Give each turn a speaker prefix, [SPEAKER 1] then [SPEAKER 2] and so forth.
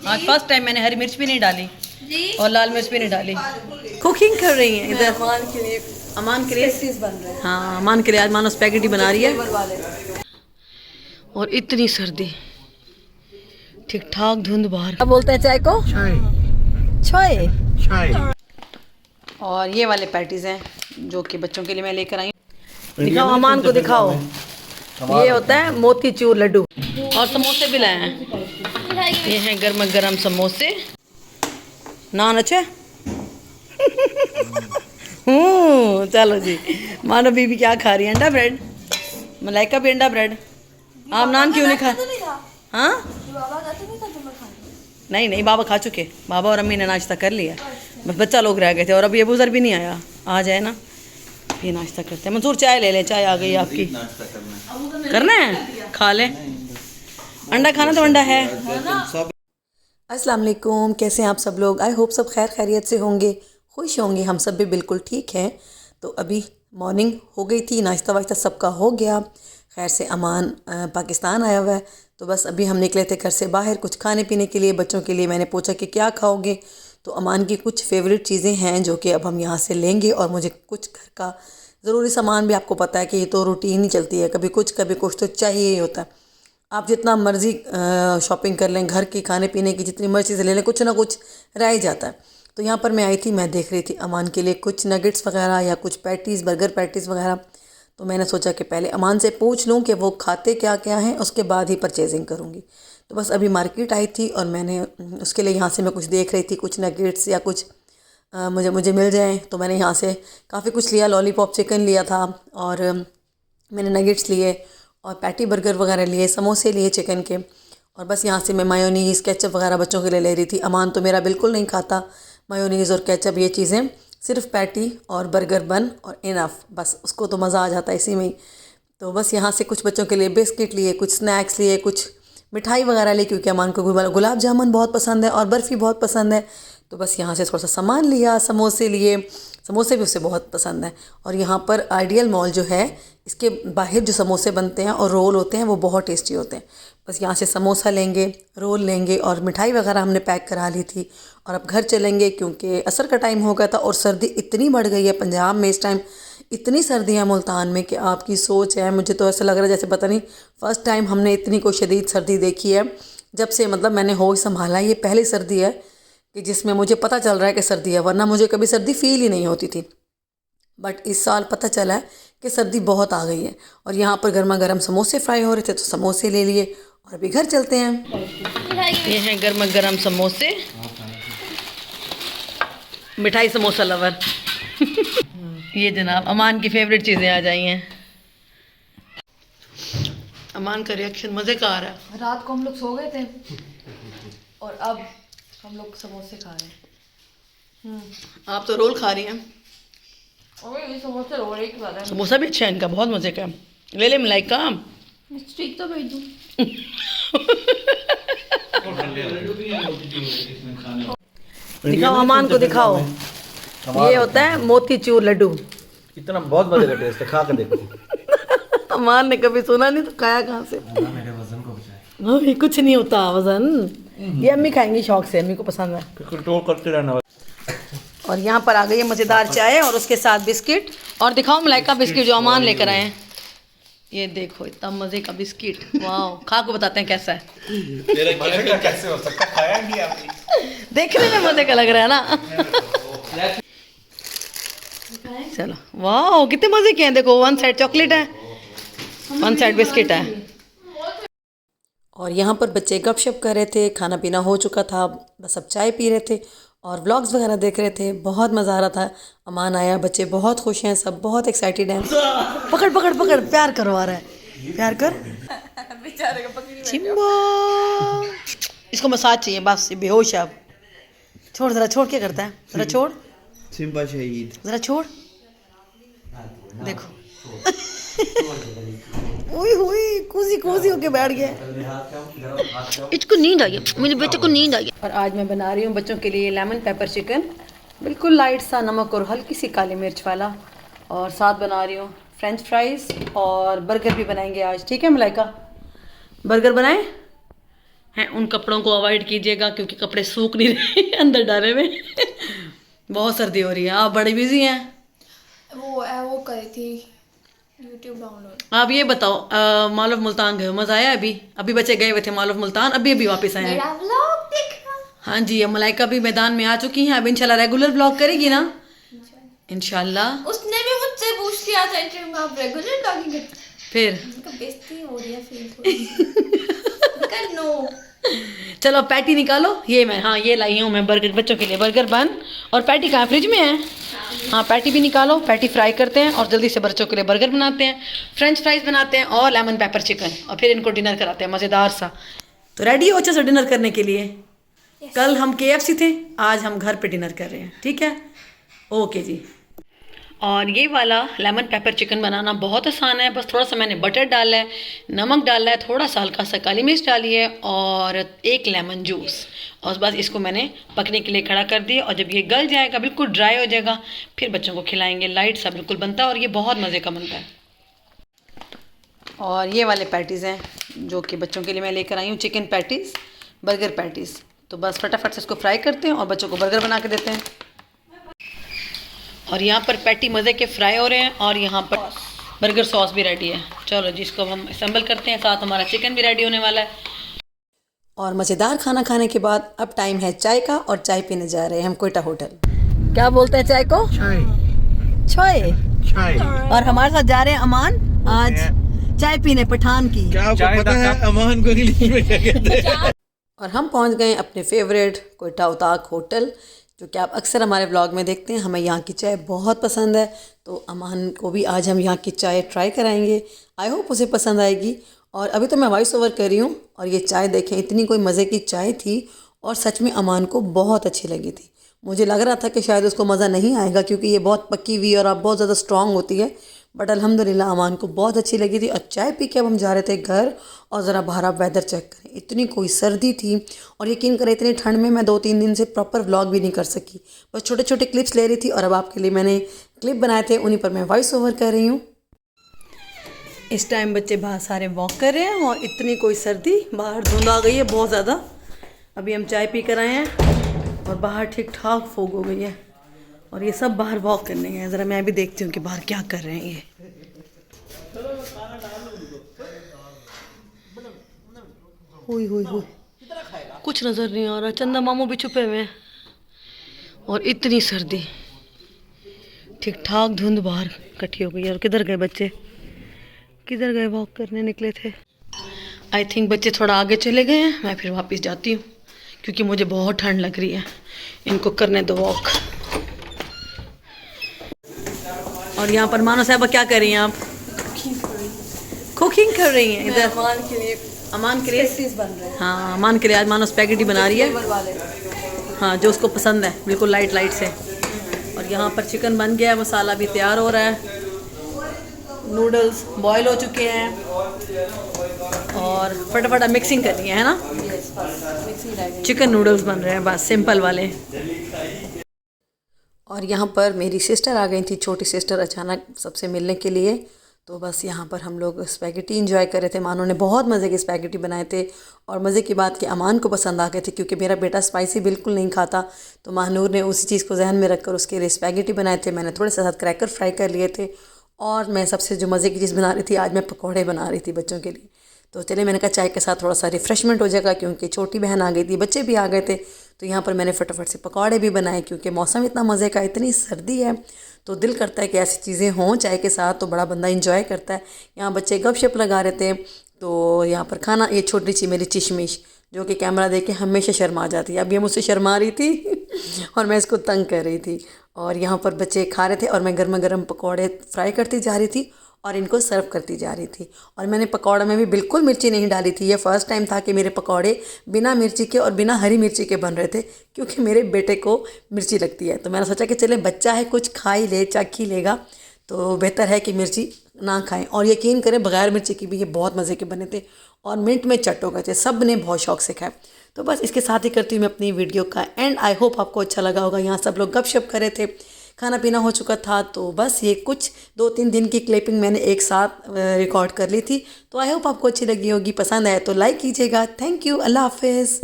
[SPEAKER 1] आज first time मैंने हरी मिर्च भी नहीं डाली और लाल मिर्च भी नहीं डाली। कुकिंग कर रही हैं इधर अमान के लिए बन रहे हैं। हाँ अमान के लिए आज मानो स्पैगेटी बना रही है। और इतनी सर्दी, ठीक ठाक धुंध बाहर। अब बोलते हैं चाय को चाय चाय। और ये वाले पैटीज हैं जो कि बच्चों के लिए मैं लेकर आई। दिखाओ अमान को दिखाओ, ये होता है मोतीचूर लड्डू। और समोसे भी लाए हैं, ये हैं गर्मा गर्म समोसे। नान अच्छा चलो जी। मानो बीबी क्या खा रही है? अंडा ब्रेड। मलाइका भी अंडा ब्रेड। आप नान क्यों नहीं खा? हाँ नहीं नहीं, बाबा खा चुके। बाबा और अम्मी ने नाश्ता कर लिया, बस बच्चा लोग रह गए थे और अभी अबू ज़र भी नहीं आया। आ जाए ना फिर नाश्ता करते हैं। मंसूर चाय ले ले, चाय आ गई आपकी। करना है खा ले, अंडा खाना तो अंडा है। अस्सलाम वालेकुम, कैसे हैं आप सब लोग? आई होप सब खैर खैरियत से होंगे, खुश होंगे। हम सब भी बिल्कुल ठीक हैं। तो अभी मॉर्निंग हो गई थी, नाश्ता वाश्ता सबका हो गया। खैर से अमान पाकिस्तान आया हुआ है, तो बस अभी हम निकले थे घर से बाहर कुछ खाने पीने के लिए। बच्चों के लिए मैंने पूछा कि क्या खाओगे, तो अमान की कुछ फ़ेवरेट चीज़ें हैं जो कि अब हम यहाँ से लेंगे। और मुझे कुछ घर का ज़रूरी सामान भी, आपको पता है कि ये तो रूटीन ही चलती है, कभी कुछ तो चाहिए ही होता है। आप जितना मर्ज़ी शॉपिंग कर लें, घर की खाने पीने की जितनी मर्ज़ी चीज़ें ले लें, कुछ ना कुछ रह ही जाता है। तो यहाँ पर मैं आई थी, मैं देख रही थी अमान के लिए कुछ नगेट्स वगैरह या कुछ पैटीज़, बर्गर पैटीज़ वगैरह। तो मैंने सोचा कि पहले अमान से पूछ लूँ कि वो खाते क्या क्या हैं, उसके बाद ही परचेजिंग करूँगी। तो बस अभी मार्केट आई थी और मैंने उसके लिए यहाँ से मैं कुछ देख रही थी, कुछ नगेट्स या कुछ मुझे मिल जाएँ। तो मैंने यहाँ से काफ़ी कुछ लिया। लॉलीपॉप चिकन लिया था और मैंने नगेट्स लिए और पैटी बर्गर वगैरह लिए, समोसे लिए चिकन के। और बस यहाँ से मैं मायोनीज़ केचप वगैरह बच्चों के लिए ले रही थी। अमान तो मेरा बिल्कुल नहीं खाता मायोनीज़ और केचप, ये चीज़ें। सिर्फ पैटी और बर्गर बन और इनफ, बस उसको तो मज़ा आ जाता है इसी में ही। तो बस यहाँ से कुछ बच्चों के लिए बिस्किट लिए, कुछ स्नैक्स लिए, कुछ मिठाई वगैरह ली, क्योंकि अमान को गुलाब जामुन बहुत पसंद है और बर्फ़ी बहुत पसंद है। तो बस यहाँ से थोड़ा सा सामान लिया, समोसे लिए, समोसे भी उसे बहुत पसंद है। और यहाँ पर आइडियल मॉल जो है, इसके बाहर जो समोसे बनते हैं और रोल होते हैं वो बहुत टेस्टी होते हैं। बस यहाँ से समोसा लेंगे, रोल लेंगे और मिठाई वगैरह हमने पैक करा ली थी। और अब घर चलेंगे क्योंकि असर का टाइम हो गया था और सर्दी इतनी बढ़ गई है पंजाब में इस टाइम। इतनी सर्दी है मुल्तान में कि आपकी सोच है। मुझे तो ऐसा लग रहा है जैसे पता नहीं फ़र्स्ट टाइम हमने इतनी कोई शदीद सर्दी देखी है जब से, मतलब मैंने होश संभाला। ये पहली सर्दी है कि जिसमें मुझे पता चल रहा है कि सर्दी है, वरना मुझे कभी सर्दी फील ही नहीं होती थी। बट इस साल पता चला है कि सर्दी बहुत आ गई है। और यहाँ पर गर्मा गर्म समोसे फ्राई हो रहे थे, तो समोसे ले लिए और अभी घर चलते हैं। ये हैं गर्मा गर्म समोसे। मिठाई समोसा लवर ये जनाब अमान की फेवरेट चीज़ें आ जाई हैं। अमान का रिएक्शन मज़े का आ रहा है।
[SPEAKER 2] रात को हम लोग सो गए थे और अब हम लोग समोसे खा रहे हैं।
[SPEAKER 1] आप तो रोल खा रही हैं।
[SPEAKER 2] ये समोसे रोल एक वाला है।
[SPEAKER 1] समोसा भी अच्छा है इनका, बहुत मज़े का। ले ले मलाइका,
[SPEAKER 2] स्टिक तो भेज दूँ।
[SPEAKER 1] दिखाओ अमान को दिखाओ, ये होता है मोतीचूर लड्डू।
[SPEAKER 3] इतना बहुत मजे का टेस्ट है, खा के देखो।
[SPEAKER 1] अमान ने कभी सुना नहीं तो खाया कहाँ से?
[SPEAKER 3] मेरे वजन को बचाए।
[SPEAKER 1] अभी कुछ नहीं होता वजन, ये अम्मी खाएंगी शौक से, अम्मी को पसंद है।
[SPEAKER 3] कंट्रोल करते रहना।
[SPEAKER 1] और यहाँ पर आ गई है मज़ेदार चाय और उसके साथ बिस्किट। और दिखाओ मलाइका बिस्किट जो अमान लेकर आए हैं। ये देखो इतना मज़े का बिस्किट, वाह। खा को बताते हैं कैसा है।
[SPEAKER 3] कैसे हो सकता, खाया नहीं आपने?
[SPEAKER 1] देखने में मज़े का लग रहा है ना। चलो वाह, कितने मज़े के हैं। देखो वन साइड चॉकलेट है, वन साइड बिस्किट है। और यहाँ पर बच्चे गपशप कर रहे थे, खाना पीना हो चुका था, बस अब चाय पी रहे थे और व्लॉग्स वगैरह देख रहे थे। बहुत मज़ा आ रहा था। अमान आया, बच्चे बहुत खुश हैं, सब बहुत एक्साइटेड हैं। पकड़ पकड़ पकड़, प्यार करवा रहा है, प्यार कर। चिम्बा, इसको मसाज चाहिए, बस ये बेहोश है अब। छोड़ ज़रा, छोड़, क्या करता है? ज़रा छोड़
[SPEAKER 3] सिम्बा शहीद,
[SPEAKER 1] ज़रा छोड़। देखो ओए होए, कोजी कोजी होके बैठ गया। इसको नींद आ गई, मेरे बेटे को नींद आ गई। और आज मैं बना रही हूँ बच्चों के लिए लेमन पेपर चिकन, बिल्कुल लाइट सा नमक और हल्की सी काली मिर्च वाला। और साथ बना रही हूँ फ्रेंच फ्राइज़ और बर्गर भी बनाएंगे आज। ठीक है मलाइका, बर्गर बनाएं हैं, उन कपड़ों को अवॉइड कीजिएगा क्योंकि कपड़े सूख नहीं रहे अंदर डाले में। बहुत सर्दी हो रही है। आप बड़े बिजी हैं।
[SPEAKER 2] वो करी थी YouTube डाउनलोड।
[SPEAKER 1] आप ये बताओ मॉल ऑफ मुल्तान गए हो, मज़ा आया? अभी बच्चे गए हुए थे मॉल ऑफ मुल्तान, अभी वापस आए हैं।
[SPEAKER 2] मेरा व्लॉग देखना।
[SPEAKER 1] हाँ जी, अब मलाइका भी मैदान में आ चुकी हैं। अब इंशाल्लाह रेगुलर ब्लॉग करेगी ना, इंशाल्लाह।
[SPEAKER 2] उसने भी मुझसे पूछ लिया था इंटरव्यू में, आप रेगुलर ब्लॉगिंग करते हैं?
[SPEAKER 1] फिर
[SPEAKER 2] उनका बेइज्जती हो रही है फील थोड़ी। नो
[SPEAKER 1] चलो पैटी निकालो। ये मैं, हाँ ये लाई हूँ मैं बर्गर, बच्चों के लिए बर्गर बन। और पैटी कहाँ, फ्रिज में है? हाँ पैटी भी निकालो, पैटी फ्राई करते हैं और जल्दी से बच्चों के लिए बर्गर बनाते हैं, फ्रेंच फ्राइज बनाते हैं और लेमन पेपर चिकन, और फिर इनको डिनर कराते हैं मज़ेदार सा। तो रेडी हो अच्छे से डिनर करने के लिए? कल हम KFC थे, आज हम घर पे डिनर कर रहे हैं, ठीक है? ओके जी। और ये वाला लेमन पेपर चिकन बनाना बहुत आसान है। बस थोड़ा सा मैंने बटर डाला है, नमक डाला है, थोड़ा सा हल्का सा काली मिर्च डाली है और एक लेमन जूस, और बस इसको मैंने पकने के लिए खड़ा कर दिया। और जब ये गल जाएगा, बिल्कुल ड्राई हो जाएगा, फिर बच्चों को खिलाएंगे। लाइट सा बिल्कुल बनता है और ये बहुत मज़े का बनता है। और ये वाले पैटीज़ हैं जो कि बच्चों के लिए मैं लेकर आई हूँ, चिकन पैटीज़, बर्गर पैटीज़। तो बस फटाफट से इसको फ्राई करते हैं और बच्चों को बर्गर बना के देते हैं। और यहाँ पर पैटी मज़े के फ्राई हो रहे हैं और यहाँ पर बर्गर सॉस भी रेडी है। चलो जी, इसको हम असेंबल करते हैं, साथ हमारा चिकन भी रेडी होने वाला है। और मज़ेदार खाना खाने के बाद अब टाइम है चाय का, और चाय पीने जा रहे हैं हम क्वेटा होटल। क्या बोलते हैं चाय को? चाय। और हमारे साथ जा रहे हैं अमान, आज चाय पीने पठान की।
[SPEAKER 3] क्या आपको पता है अमान को इंग्लिश में क्या कहते हैं?
[SPEAKER 1] और हम पहुंच गए अपने फेवरेट क्वेटा उताक होटल, जो कि आप अक्सर हमारे व्लॉग में देखते हैं। हमें यहाँ की चाय बहुत पसंद है, तो अमान को भी आज हम यहाँ की चाय ट्राई कराएंगे। आई होप उसे पसंद आएगी। और अभी तो मैं वॉइस ओवर कर रही हूँ, और ये चाय देखें, इतनी कोई मज़े की चाय थी और सच में अमान को बहुत अच्छी लगी थी। मुझे लग रहा था कि शायद उसको मज़ा नहीं आएगा क्योंकि ये बहुत पकी हुई और आप बहुत ज़्यादा स्ट्रॉन्ग होती है, बट अल्हम्दुलिल्लाह अमान को बहुत अच्छी लगी थी। और चाय पी के अब हम जा रहे थे घर। और ज़रा बाहर आप वेदर चेक करें, इतनी कोई सर्दी थी, और यकीन करें इतनी ठंड में मैं 2-3 दिन से प्रॉपर व्लॉग भी नहीं कर सकी, बस छोटे छोटे क्लिप्स ले रही थी। और अब आपके लिए मैंने क्लिप बनाए थे, उन्हीं पर मैं वॉइस ओवर कर रही हूँ। इस टाइम बच्चे बाहर सारे वॉक कर रहे हैं और इतनी कोई सर्दी, बाहर धुंध आ गई है बहुत ज़्यादा। अभी हम चाय पी कर आए हैं और बाहर ठीक ठाक फोग हो गई है, और ये सब बाहर वॉक करने हैं। ज़रा मैं भी देखती हूँ कि बाहर क्या कर रहे हैं ये। हुई कुछ नज़र नहीं आ रहा, चंदा मामू भी छुपे हुए हैं, और इतनी सर्दी, ठीक ठाक धुंध बाहर इकट्ठी हो गई है। और किधर गए बच्चे, किधर गए? वॉक करने निकले थे। आई थिंक बच्चे थोड़ा आगे चले गए हैं, मैं फिर वापस जाती हूँ क्योंकि मुझे बहुत ठंड लग रही है। इनको करने दो वॉक। और यहाँ पर मानो साहबा क्या कर रही हैं आप? कुकिंग कर रही हैं इधर अमान के लिए बन रहे हैं। हाँ, अमान के लिए आज मानो स्पैगेटी बना रही है, हाँ जो उसको पसंद है, बिल्कुल लाइट लाइट से। और यहाँ पर चिकन बन गया है, मसाला भी तैयार हो रहा है, नूडल्स बॉयल हो चुके हैं, और फटाफट मिक्सिंग कर रही है ना। चिकन नूडल्स बन रहे हैं बस सिंपल वाले। और यहाँ पर मेरी सिस्टर आ गई थी, छोटी सिस्टर, अचानक सबसे मिलने के लिए। तो बस यहाँ पर हम लोग स्पैगेटी इंजॉय कर रहे थे। मानो ने बहुत मज़े के स्पैगेटी बनाए थे, और मज़े की बात कि अमान को पसंद आ गए थे क्योंकि मेरा बेटा स्पाइसी बिल्कुल नहीं खाता। तो महानूर ने उसी चीज़ को जहन में रखकर उसके लिए स्पैगेटी बनाए थे। मैंने थोड़े से साथ क्रैकर फ्राई कर लिए थे, और मैं सबसे जो मज़े की चीज़ बना रही थी, आज मैं पकौड़े बना रही थी बच्चों के लिए। तो चलिए, मैंने कहा चाय के साथ थोड़ा सा रिफ़्रेशमेंट हो जाएगा क्योंकि छोटी बहन आ गई थी, बच्चे भी आ गए थे। तो यहाँ पर मैंने फटाफट से पकौड़े भी बनाए क्योंकि मौसम इतना मज़े का, इतनी सर्दी है, तो दिल करता है कि ऐसी चीज़ें हों चाय के साथ, तो बड़ा बंदा इंजॉय करता है। यहाँ बच्चे गपशप लगा रहे थे, तो यहाँ पर खाना, ये छोटी सी मेरी चिशमिश जो कि कैमरा देख के हमेशा शर्मा जाती है, अब ये मुझसे शर्मा रही थी और मैं इसको तंग कर रही थी। और यहाँ पर बच्चे खा रहे थे और मैं गर्मा गर्म पकौड़े फ्राई करती जा रही थी और इनको सर्व करती जा रही थी। और मैंने पकौड़े में भी बिल्कुल मिर्ची नहीं डाली थी। ये फ़र्स्ट टाइम था कि मेरे पकौड़े बिना मिर्ची के और बिना हरी मिर्ची के बन रहे थे, क्योंकि मेरे बेटे को मिर्ची लगती है। तो मैंने सोचा कि चले बच्चा है, कुछ खा ही ले, चख ही लेगा, तो बेहतर है कि मिर्ची ना खाएं। और यकीन करें बग़ैर मिर्ची के भी ये बहुत मज़े के बने थे और मिनट में चट हो गए थे, सब ने बहुत शौक से खाए। तो बस इसके साथ ही करती हूँ मैं अपनी वीडियो का एंड। आई होप आपको अच्छा लगा होगा। यहाँ सब लोग गपशप कर रहे थे, खाना पीना हो चुका था। तो बस ये कुछ 2-3 दिन की क्लिपिंग मैंने एक साथ रिकॉर्ड कर ली थी। तो आई होप आपको अच्छी लगी होगी, पसंद आए तो लाइक कीजिएगा। थैंक यू, अल्लाह हाफिज़।